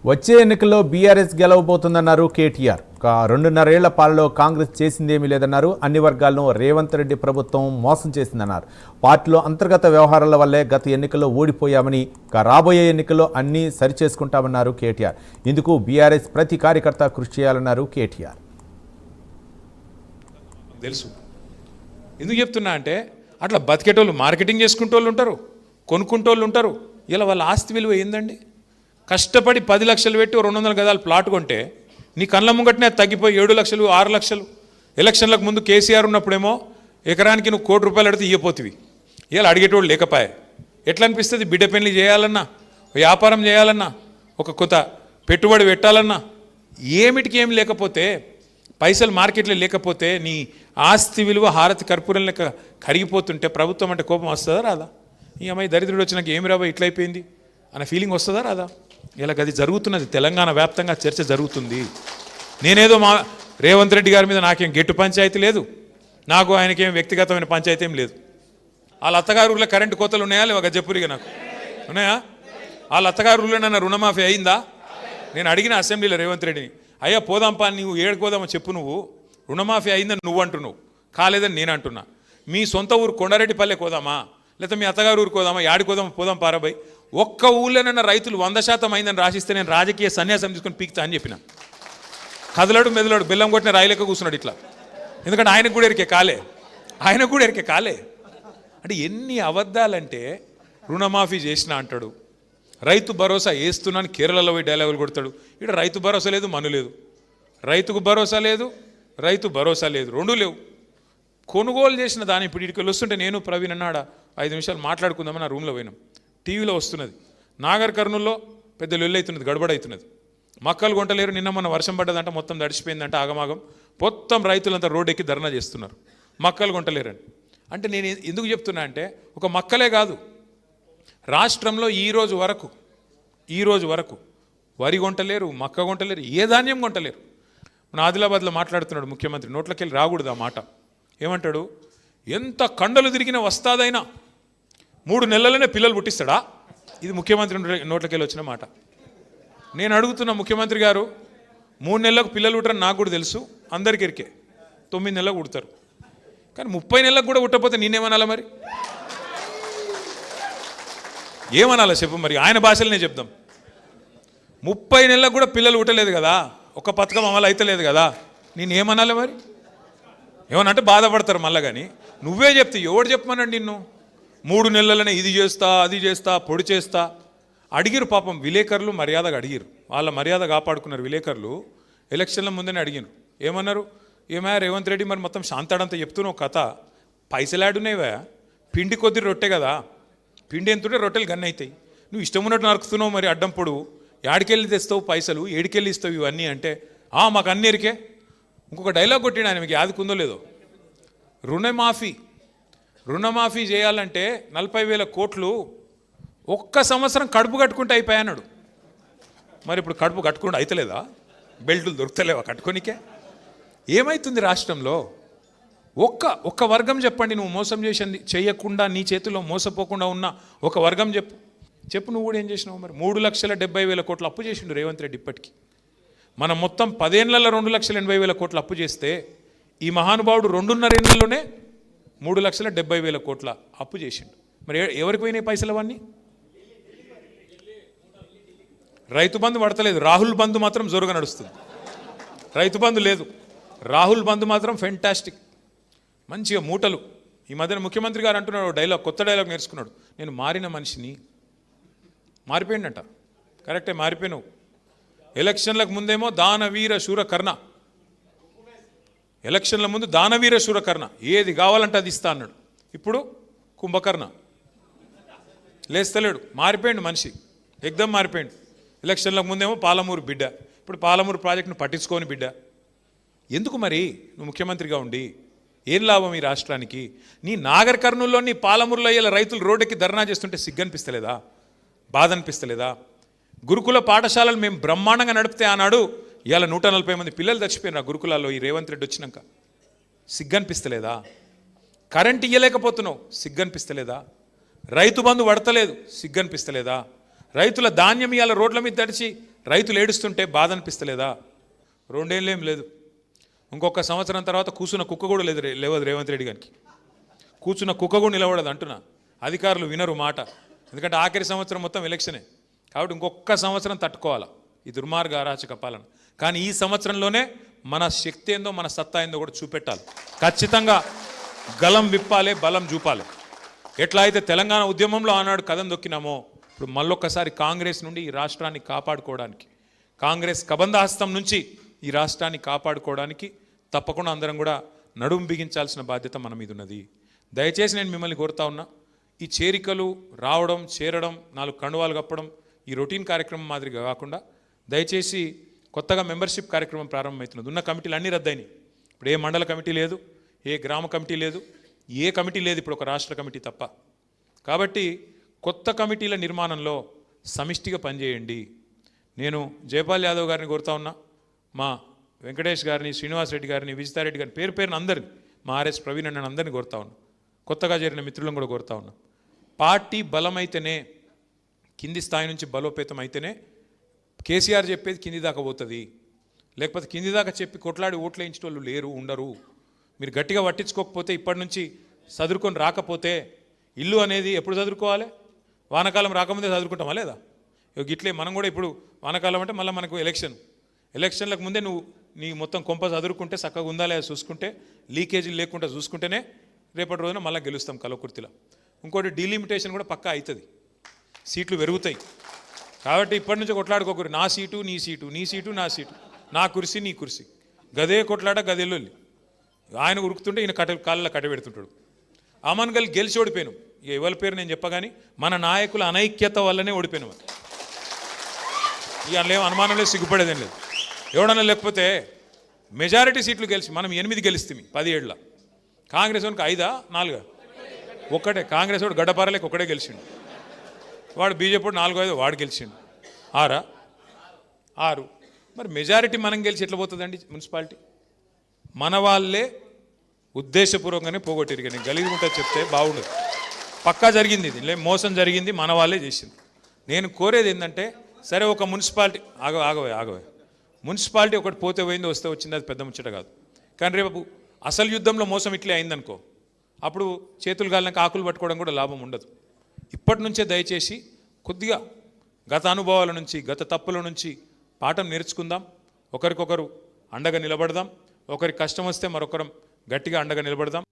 వచ్చే ఎన్నికల్లో బీఆర్ఎస్ గెలవబోతుందన్నారు కేటీఆర్. 2.5 ఏళ్ల పాలలో కాంగ్రెస్ చేసిందేమీ లేదన్నారు. అన్ని వర్గాలను రేవంత్ రెడ్డి ప్రభుత్వం మోసం చేసిందన్నారు. పార్టీలో అంతర్గత వ్యవహారాల వల్లే గత ఎన్నికల్లో ఓడిపోయామని, రాబోయే ఎన్నికల్లో అన్నీ సరిచేసుకుంటామన్నారు కేటీఆర్. ఇందుకు బీఆర్ఎస్ ప్రతి కార్యకర్త కృషి చేయాలన్నారు కేటీఆర్. తెలుసు ఎందుకు చెప్తున్నా అంటే, అట్లా బతికేటోళ్ళు మార్కెటింగ్ చేసుకుంటోళ్ళు ఉంటారు, కొనుక్కుంటోళ్ళు ఉంటారు. ఇలా వాళ్ళ ఆస్తి విలువ ఏందండి? కష్టపడి 10 లక్షలు పెట్టి 200 గదాలు ప్లాట్ కొంటే నీ కళ్ళ ముంగటనే తగ్గిపోయి 7 లక్షలు 6 లక్షలు. ఎలక్షన్లకు ముందు కేసీఆర్ ఉన్నప్పుడేమో ఎకరానికి నువ్వు ₹1 కోటి అడిగితే ఇయ్యపోతివి. ఇలా అడిగేటోళ్ళు లేకపోయే. ఎట్లా అనిపిస్తుంది? బిడ్డ పెళ్లి చేయాలన్నా, వ్యాపారం చేయాలన్నా, ఒక కొత్త పెట్టుబడి పెట్టాలన్నా, ఏమిటికి ఏమి లేకపోతే, పైసలు మార్కెట్లో లేకపోతే నీ ఆస్తి విలువ హారతి కర్పూరం లెక్క కరిగిపోతుంటే ప్రభుత్వం అంటే కోపం వస్తుందా రాదా? ఈ అమ్మాయి దరిద్రుడు వచ్చినాక ఏమి రాబోయే ఇట్లయిపోయింది అనే ఫీలింగ్ వస్తుందా రాదా? ఇలా అది జరుగుతున్నది. తెలంగాణ వ్యాప్తంగా చర్చ జరుగుతుంది. నేనేదో రేవంత్ రెడ్డి గారి మీద నాకేం గెట్టు పంచాయతీ లేదు, నాకు ఆయనకేం వ్యక్తిగతమైన పంచాయతీ ఏం లేదు. వాళ్ళ అత్తగారు ఊళ్ళో కరెంటు కోతలు ఉన్నాయా లేవా చెప్పురిగా? నాకు ఉన్నాయా? వాళ్ళ అత్తగారు ఊళ్ళో నన్ను రుణమాఫీ అయిందా? నేను అడిగిన అసెంబ్లీలో రేవంత్ రెడ్డిని, అయ్యా పోదాంపా, నువ్వు ఏడుకు పోదామో చెప్పు, నువ్వు రుణమాఫీ అయిందని నువ్వు అంటున్నావు, కాలేదని నేను అంటున్నా. మీ సొంత ఊరు కొండారెడ్డిపల్లె కోదామా, లేకపోతే మీ అత్తగారు ఊరు కోదామా, యాడికోదామా, పోదాం పారాబాయ్. ఒక్క ఊళ్ళోనైనా రైతులు 100% అయిందని రాసిస్తే నేను రాజకీయ సన్యాసం తీసుకొని పీక్తా అని చెప్పిన. కదలడు మెదలడు, బెల్లం కొట్టిన రాయిలెక్క కూర్చున్నాడు ఇట్లా. ఎందుకంటే ఆయనకు కూడా ఎరికే కాలే. అంటే ఎన్ని అబద్ధాలంటే, రుణమాఫీ చేసిన అంటాడు, రైతు భరోసా వేస్తున్నాను కేరళలో పోయి డైలాగులు కొడతాడు. ఇక్కడ రైతు భరోసా లేదు, మను లేదు. రైతుకు భరోసా లేదు, రైతు భరోసా లేదు, రెండూ లేవు. కొనుగోలు చేసిన దాన్ని ఇప్పుడు ఇక్కడికి వస్తుంటే నేను ప్రవీణ్ అన్నాడా 5 నిమిషాలు మాట్లాడుకుందామని నా రూమ్లో పోయినాం. టీవీలో వస్తున్నది, నాగర్ కర్నూల్లో పెద్ద లొల్లి అవుతున్నది, గడబడవుతున్నది. మక్కలు కొంటలేరు, నిన్న మొన్న వర్షం పడ్డదంట, మొత్తం తడిచిపోయిందంట, ఆగమాగం. మొత్తం రైతులంతా రోడ్డు ఎక్కి ధర్నా చేస్తున్నారు, మక్కలు కొంటలేరని. అంటే నేను ఎందుకు చెప్తున్నా అంటే, ఒక మక్కలే కాదు, రాష్ట్రంలో ఈ రోజు వరకు వరి కొంటలేరు, మక్క కొంటలేరు, ఏ ధాన్యం కొంటలేరు. మన ఆదిలాబాద్లో మాట్లాడుతున్నాడు ముఖ్యమంత్రి, నోట్లకెళ్ళి రాకూడదు ఆ మాట. ఏమంటాడు? ఎంత కండలు తిరిగిన వస్తాదైనా 3 నెలలనే పిల్లలు పుట్టిస్తాడా? ఇది ముఖ్యమంత్రి నోట్లకెళ్ళి వచ్చిన మాట. నేను అడుగుతున్న ముఖ్యమంత్రి గారు, 3 నెలలకు పిల్లలు పుట్టరని నాకు కూడా తెలుసు, అందరికి ఎరికే. 9 నెలలకు పుడతారు, కానీ 30 నెలలకు కూడా పుట్టకపోతే నేనేమనాలా మరి? ఏమనాలా చెప్పు మరి? ఆయన భాషలనే చెప్దాం. 30 నెలలకు కూడా పిల్లలు పుట్టలేదు కదా, ఒక పథకం అమలు అవుతలేదు కదా, నేనేమనాలి మరి? ఏమనంటే బాధపడతారు మళ్ళా. కానీ నువ్వే చెప్తే ఎవడు చెప్పమన్నాడు నిన్ను? 3 నెలలనే ఇది చేస్తా, అది చేస్తా, పొడి చేస్తా అడిగిరు. పాపం విలేకరులు మర్యాదగా అడిగిరు, వాళ్ళ మర్యాద కాపాడుకున్నారు విలేకరులు. ఎలక్షన్ల ముందనే అడిగినారు, ఏమన్నారు? ఏమయ్యా రేవంత్ రెడ్డి, మరి మొత్తం శాంతాడంతా చెప్తున్నావు కథ, పైసలు ఆడున్నాయివా? పిండి కొద్ది రొట్టె కదా, పిండి ఎంతుంటే రొట్టెలు గన్ని అవుతాయి, నువ్వు ఇష్టం ఉన్నట్టు నరుకుతున్నావు, మరి అడ్డం పొడువు, యాడికెళ్ళి తెస్తావు పైసలు, ఏడికెళ్ళి ఇస్తావు ఇవన్నీ అంటే, మాకు అన్ని ఎరికే. ఇంకొక డైలాగ్ కొట్టిన ఆయన, మీకు యాదకుందో లేదో, రుణమాఫీ చేయాలంటే 40,000 కోట్లు ఒక్క సంవత్సరం కడుపు కట్టుకుంటే అయిపోయాన్నాడు. మరి ఇప్పుడు కడుపు కట్టుకుంటే అయితలేదా? బెల్టులు దొరుకుతలేవా కట్టుకోనికే? ఏమవుతుంది రాష్ట్రంలో? ఒక్క వర్గం చెప్పండి, నువ్వు మోసం చేసింది చేయకుండా, నీ చేతిలో మోసపోకుండా ఉన్న ఒక వర్గం చెప్పు నువ్వు కూడా ఏం చేసినావు మరి? 3,70,000 కోట్లు అప్పు చేసిండు రేవంత్ రెడ్డి ఇప్పటికీ. మనం మొత్తం 10 ఏళ్లలో 2,80,000 కోట్లు అప్పు చేస్తే, ఈ మహానుభావుడు 2.5 ఏళ్లలోనే 3,70,000 కోట్ల అప్పు చేసిండు. మరి ఎవరికి పోయినాయి పైసలు అవన్నీ? రైతు బంధు పడతలేదు, రాహుల్ బంధు మాత్రం జోరుగా నడుస్తుంది. రైతు బంధు లేదు, రాహుల్ బంధు మాత్రం ఫెంటాస్టిక్, మంచిగా మూటలు. ఈ మధ్యన ముఖ్యమంత్రి గారు అంటున్నాడు డైలాగ్, కొత్త డైలాగ్ నేర్చుకున్నాడు, నేను మారిన మనిషిని. మారిపోయిందంట, కరెక్టే, మారిపోయినావు. ఎలక్షన్లకు ముందేమో దానవీర శూరకర్ణ, ఎలక్షన్ల ముందు దానవీర శూరకర్ణ, ఏది కావాలంటే అది ఇస్తా అన్నాడు. ఇప్పుడు కుంభకర్ణ, లేస్తలేడు, మారిపోయిండు మనిషి, ఎగ్దం మారిపోయిండు. ఎలక్షన్లకు ముందేమో పాలమూరు బిడ్డ, ఇప్పుడు పాలమూరు ప్రాజెక్టును పట్టించుకోని బిడ్డ. ఎందుకు మరి నువ్వు ముఖ్యమంత్రిగా ఉండి ఏం లాభం ఈ రాష్ట్రానికి? నీ నాగర్ కర్నూల్లో, నీ పాలమూరులో ఇలా రైతులు రోడ్డుకి ధర్నా చేస్తుంటే సిగ్గనిపిస్తలేదా? బాధ అనిపిస్తలేదా? గురుకుల పాఠశాలలు మేము బ్రహ్మాండంగా నడిపితే ఆనాడు ఇవాళ 140 మంది పిల్లలు చచ్చిపోయినారు ఆ గురుకులాల్లో ఈ రేవంత్ రెడ్డి వచ్చినాక. సిగ్గనిపిస్తలేదా? కరెంట్ ఇయ్యలేకపోతున్నావు, సిగ్గనిపిస్తలేదా? రైతు బంధు పడతలేదు, సిగ్గనిపిస్తలేదా? రైతుల ధాన్యం ఇవాళ రోడ్ల మీద తడిచి రైతులు ఏడుస్తుంటే బాధ అనిపిస్తలేదా? 2 ఏళ్ళు ఏం లేదు, ఇంకొక సంవత్సరం తర్వాత కూర్చున్న కుక్క కూడా లేవదు రేవంత్ రెడ్డి గారికి. కూర్చున్న కుక్క కూడా నిలబడదు అంటున్నా. అధికారులు వినరు మాట, ఎందుకంటే ఆఖరి సంవత్సరం మొత్తం ఎలక్షనే కాబట్టి ఇంకొక సంవత్సరం తట్టుకోవాలా ఈ దుర్మార్గ అరాచక పాలన. కానీ ఈ సంవత్సరంలోనే మన శక్తి ఏందో మన సత్తా ఏందో కూడా చూపెట్టాలి. ఖచ్చితంగా గలం విప్పాలి, బలం చూపాలి. ఎట్లా అయితే తెలంగాణ ఉద్యమంలో ఆనాడు కదం దొక్కినామో ఇప్పుడు మళ్ళొక్కసారి కాంగ్రెస్ నుండి ఈ రాష్ట్రాన్ని కాపాడుకోవడానికి, కాంగ్రెస్ కబంధహస్తం నుంచి ఈ రాష్ట్రాన్ని కాపాడుకోవడానికి తప్పకుండా అందరం కూడా నడుం బిగించాల్సిన బాధ్యత మన మీద ఉన్నది. దయచేసి నేను మిమ్మల్ని కోరుతా ఉన్నా, ఈ చేరికలు రావడం, చేరడం, 4 కండువాలు కప్పడం ఈ రొటీన్ కార్యక్రమం మాదిరిగా కాకుండా దయచేసి కొత్తగా మెంబర్షిప్ కార్యక్రమం ప్రారంభమవుతున్నది. ఉన్న కమిటీలు అన్నీ రద్దయినాయి. ఇప్పుడు ఏ మండల కమిటీ లేదు, ఏ గ్రామ కమిటీ లేదు, ఏ కమిటీ లేదు, ఇప్పుడు ఒక రాష్ట్ర కమిటీ తప్ప. కాబట్టి కొత్త కమిటీల నిర్మాణంలో సమిష్టిగా పనిచేయండి. నేను జయపాల్ యాదవ్ గారిని కోరుతా ఉన్నా, మా వెంకటేష్ గారిని, శ్రీనివాస్ రెడ్డి గారిని, విజితారెడ్డి గారిని, పేరు పేరున అందరిని, మా ఆర్ఎస్ ప్రవీణ్ అన్న అందరినీ కోరుతా ఉన్నా, కొత్తగా చేరిన మిత్రులను కూడా కోరుతా ఉన్నా. పార్టీ బలమైతేనే, కింది స్థాయి నుంచి బలోపేతం అయితేనే కేసీఆర్ చెప్పేది కింది దాకా పోతుంది. లేకపోతే కింది దాకా చెప్పి కొట్లాడి ఓట్లు వేయించిన వాళ్ళు లేరు, ఉండరు. మీరు గట్టిగా పట్టించుకోకపోతే, ఇప్పటి నుంచి చదువుకొని రాకపోతే, ఇల్లు అనేది ఎప్పుడు చదువుకోవాలి? వానాకాలం రాకముందే చదువుకుంటామా లేదా? గిట్లే మనం కూడా ఇప్పుడు వానాకాలం అంటే మళ్ళీ మనకు ఎలక్షన్లకు ముందే నువ్వు నీ మొత్తం కొంప చదువుకుంటే చక్కగా ఉందా లేదా చూసుకుంటే, లీకేజీలు లేకుండా చూసుకుంటేనే రేపటి రోజున మళ్ళీ గెలుస్తాం కలవకుర్తిలో. ఇంకోటి డీలిమిటేషన్ కూడా పక్కా అవుతుంది, సీట్లు పెరుగుతాయి. కాబట్టి ఇప్పటి నుంచి కొట్లాడుకోకూరు, నా సీటు నీ సీటు, నీ సీటు నా సీటు, నా కుర్సీ నీ కుర్సీ, గదే కొట్లాట గదేళ్ళు. ఆయన ఉరుకుతుంటే ఈయన కాళ్ళలో కట్టబెడుతుంటాడు. అమన్గల్ గెలిచి ఓడిపోయాను. ఇక ఎవరి పేరు నేను చెప్పగాని మన నాయకుల అనైక్యత వల్లనే ఓడిపోయాను. ఇక ఏం అనుమానం లేదు, సిగ్గుపడేదేం లేదు. ఎవడన్నా లేకపోతే మెజారిటీ సీట్లు గెలిచి మనం 8 గెలిస్తాం 17లో. కాంగ్రెస్ వానికి 5, 4, ఒక్కటే. కాంగ్రెస్ వాడు గడ్డపారలేక ఒక్కడే గెలిచిండు. వాడు బీజేపీ 4, 5 వాడు గెలిచిండు. 6. మరి మెజారిటీ మనం గెలిచి ఎట్లా పోతుందండి మున్సిపాలిటీ? మన వాళ్ళే ఉద్దేశపూర్వకంగానే పోగొట్టిరు. నేను గలీజ్ ఉంటుంది చెప్తే బాగుండదు. పక్కా జరిగింది, ఇది మోసం జరిగింది, మన వాళ్ళే చేసింది. నేను కోరేది ఏంటంటే, సరే ఒక మున్సిపాలిటీ ఆగవే మున్సిపాలిటీ ఒకటి పోతే పోయింది, వస్తే వచ్చింది, అది పెద్ద ముచ్చట కాదు. కానీ రేపు అసలు యుద్ధంలో మోసం ఇట్లే అయిందనుకో, అప్పుడు చేతులు గాలినాక ఆకులు పట్టుకోవడం కూడా లాభం ఉండదు. ఇప్పటి నుంచే దయచేసి కొద్దిగా గత అనుభవాల నుంచి, గత తప్పుల నుంచి పాఠం నేర్చుకుందాం. ఒకరికొకరు అండగా నిలబడదాం. ఒకరికి కష్టం వస్తే మరొకరం గట్టిగా అండగా నిలబడదాం.